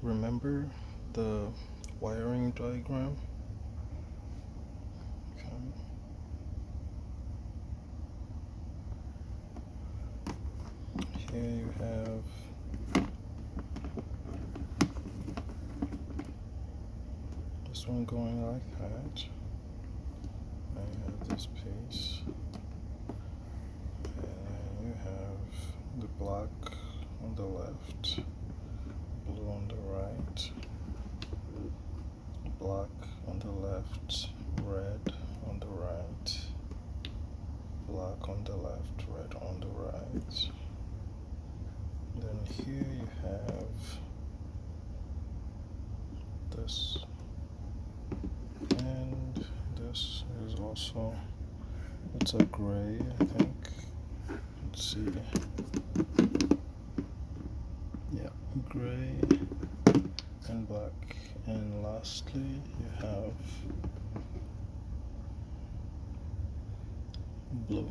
remember the wiring diagram? Okay. Here you have this one going like that. I have this piece, and you have the black on the left, blue on the right, black on the left, red on the right, black on the left, red on the right. Then here you have this, and this is also, it's a gray, I think. Let's see. Yeah, gray and black. And lastly, you have blue.